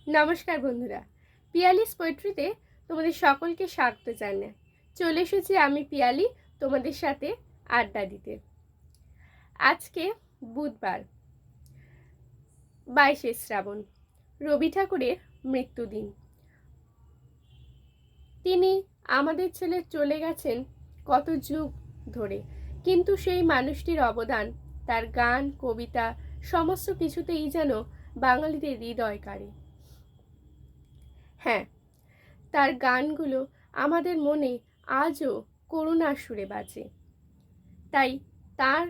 নমস্কার বন্ধুরা, পিয়ালিস পোয়েট্রিতে তোমাদের সকলকে স্বাগত জানাই। চলে এসেছি আমি পিয়ালি তোমাদের সাথে আড্ডা দিতে। আজকে বুধবার 22শে শ্রাবণ, রবি ঠাকুরের মৃত্যুদিন। তিনি আমাদের ছেলে চলে গেছেন কত যুগ ধরে, কিন্তু সেই মানুষটির অবদান, তার গান, কবিতা সমস্ত কিছুতেই যেন বাঙালিদের হৃদয় কাড়ে। হ্যাঁ, তার গানগুলো আমাদের মনে আজও করুণার সুরে বাজে। তাই তার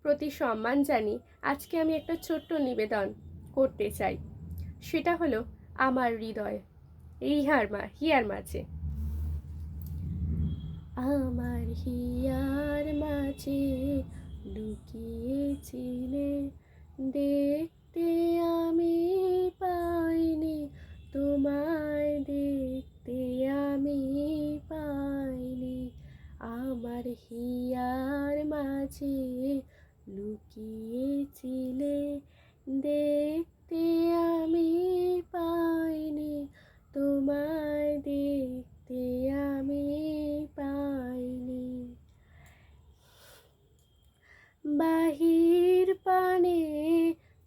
প্রতি সম্মান জানিয়ে আজকে আমি একটা ছোট্ট নিবেদন করতে চাই। সেটা হলো আমার হৃদয় হিয়ার মাঝে। আমার হিয়ার মাঝে লুকিয়েছিলে, দেখতে আমি পাইনি তোমায়, দেখতে আমি পাইনি। আমার হিয়ার মাঝে লুকিয়েছিলে, দেখতে আমি পাইনি তোমায়, দেখতে আমি পাইনি। বাহির পানে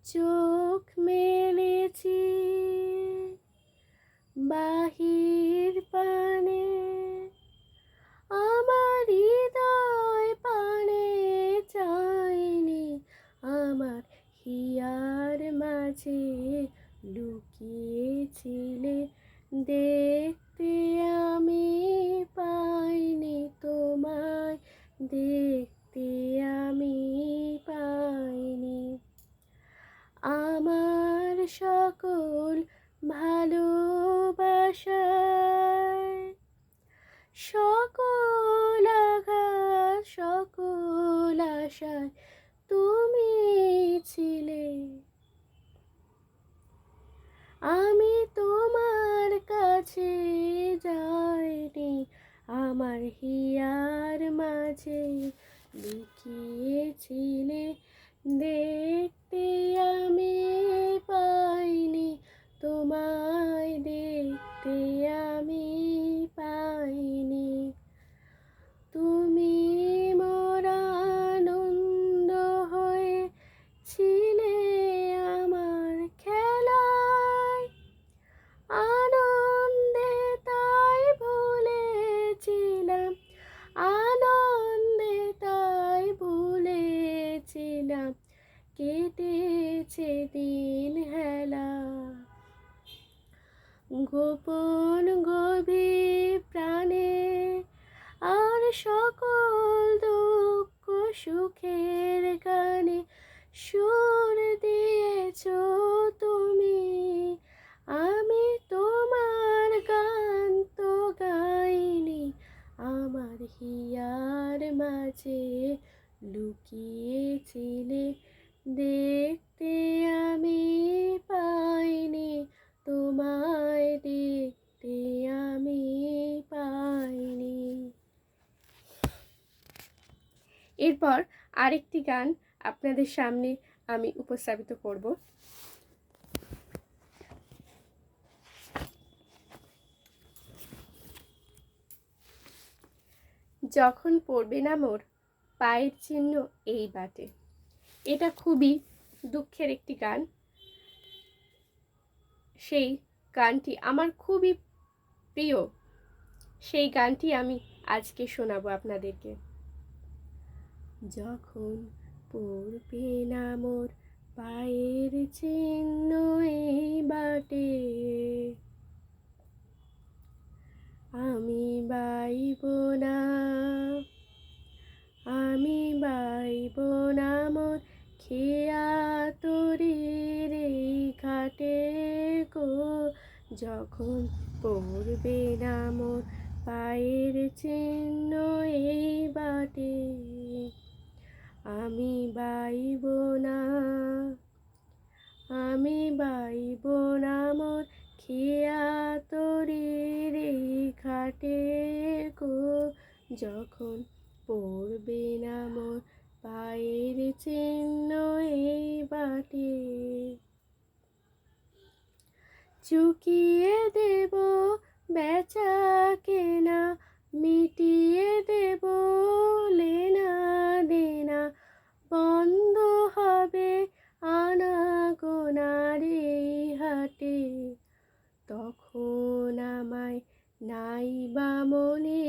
চোখ মেলেছি, বাহির পানে আমার হৃদয় পানে চাইনি। আমার হিয়ার মাঝে লুকিয়েছিলে, দেখতে আমি পাইনি তোমায়, দেখতে আমি পাইনি। আমার সকল ভালোবাসায়, সকল আঘাত, সকল আশায় তুমি ছিলে। আমি তোমার কাছে যাইনি, আমার হিয়ার মাঝে লুকিয়েছিলে, দেখতে আমি পাইনি তোমায়, দেখতে আমি পাইনি। তুমি মোর আনন্দ হয়ে ছিলে আমার খেলায়, আনন্দে তাই ভুলেছিলাম, আনন্দে তাই ভুলেছিলাম, কেটেছে দিন হেলা। গোপন গভীর প্রাণে আর সকল দুঃখ সুখের গানে সুর দিয়েছ তুমি। আমি তোমার গান তো গাইনি, আমার হিয়ার মাঝে লুকিয়েছিলে, দেখতে আমি পাইনি তোমায়, দেখতে আমি পাইনি। এরপর আরেকটি গান আপনাদের সামনে আমি উপস্থাপিত করব। যখন পড়বে না মোর পায়ের চিহ্ন এই বাটে। এটা খুবই দুঃখের একটি গান। সেই গানটি আমার খুবই প্রিয়, সেই গানটি আমি আজকে শোনাবো আপনাদেরকে। যখন পড়বে না মোর পায়ের চিহ্ন এই বাটে, আমি বাইব না, আমি বাইব না মোর খেয়া তরির এই ঘাটে গো। যখন পড়বে না মোর পায়ের চিহ্ন এই বাটে, আমি বাইব না, আমি বাইব না মোর খেয়া তরির এই ঘাটে গো। যখন পড়বে না মোর পায়ের চিহ্ন এই বাটে। চুকিয়ে দেব বেচা কেনা, মিটিয়ে দেব লেনা দেনা, বন্ধ হবে আনাগোনার এই হাটে। তখন আমায় নাইবা মনে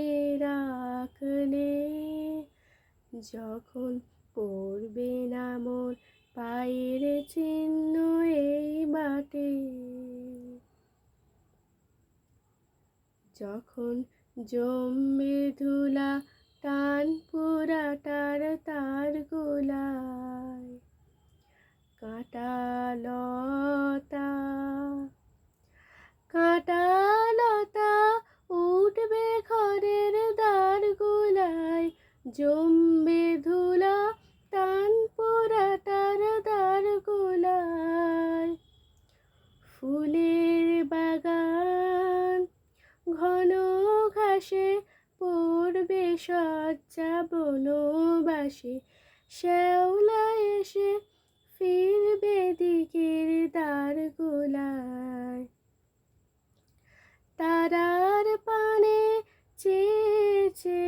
রাখলে, যখন পড়বে না মোর পায়ের চিহ্ন এই বাটে। যখন জমবে ধুলা টান পুরাটার তার গোলায়, কাঁটা লতা কাঁটা লতা উঠবে ঘরের দ্বার গোলায়, জমবে ধুলা টান পোড়াটার দ্বার গোলায়। ফুলের বাগান ঘন ঘাসে পড়বে সজ্জা বনবাসে, শ্যাওলা এসে ফিরবে দিকের দ্বার গোলায়। তারার পানে চেয়েছে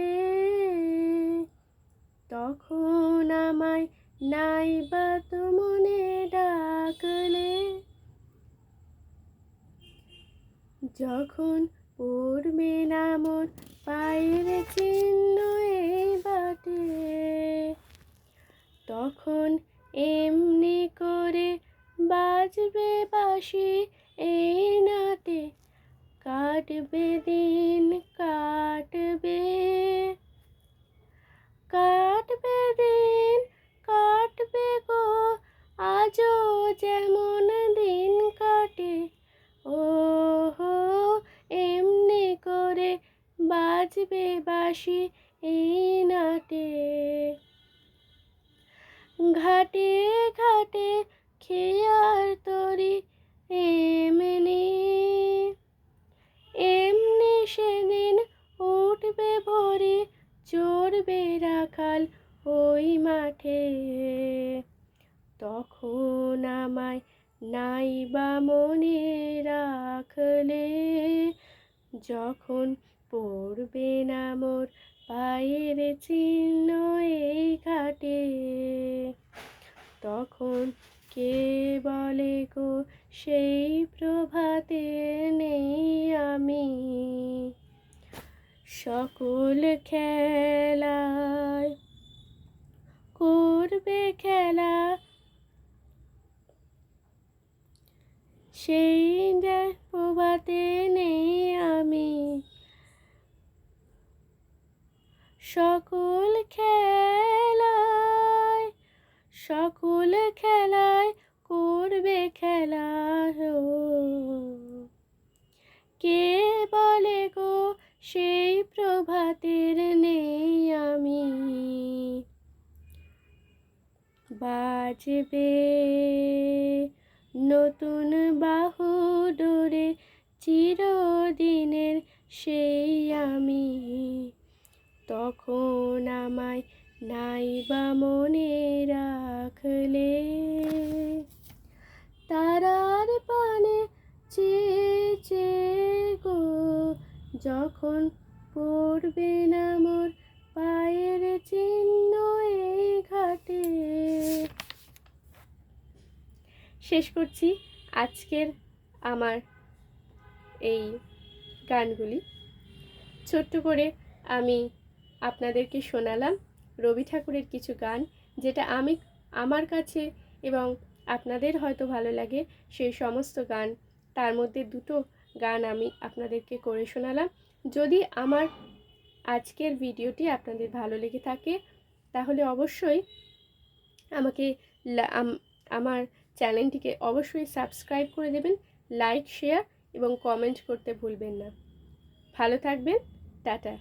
তখন আমায় নাইবা তো মনে ডাকলে, যখন পড়বে না মোর পায়ের চিহ্ন এই বাটে। তখন এমনি করে বাজবে বাঁশি এই নাটে, কাটবে দিন কাটবে কাটবে দিন কাটবে গো, আজও যেমন দিন কাটে। ও হো এমনি করে বাজবে বাঁশি এই নাটে। ঘাটে ঘাটে খেয়ার তরি এমনি এমনি সেদিন উঠবে ভোরে, চড়বে রাখাল ওই মাঠে। তখন আমায় নাইবা মনে রাখলে, যখন পড়বে না মোর পায়ের চিহ্ন এই ঘাটে। তখন কে বলে গো সেই প্রভাতে নেই আমি, সকল খেলায় করবে খেলা সেই প্রভাতে নেই আমি। সকল খেলায় করবে খেলা, কে বলে গো সেই প্রভাতের নেই আমি। বাজবে নতুন বাহু ডোরে চিরদিনের সেই আমি, তখন আমায় নাইবা মনে রাখলে। তারার পানে চেয়েছে গো, যখন পড়বে না মোর পায়ের চিহ্ন এই ঘাটে। শেষ করছি আজকের আমার এই গানগুলি। ছোট্ট করে আমি আপনাদেরকে শোনালাম রবি ঠাকুরের কিছু গান, যেটা আমি আমার কাছে এবং আপনাদের হয়তো ভালো লাগে সেই সমস্ত গান। তার মধ্যে দুটো গান আমি আপনাদেরকে করে শোনালাম। যদি আমার আজকের ভিডিওটি আপনাদের ভালো লেগে থাকে তাহলে অবশ্যই আমাকে আমার চ্যানেলটিকে অবশ্যই সাবস্ক্রাইব করে দেবেন, লাইক শেয়ার এবং কমেন্ট করতে ভুলবেন না। ভালো থাকবেন, টাটা।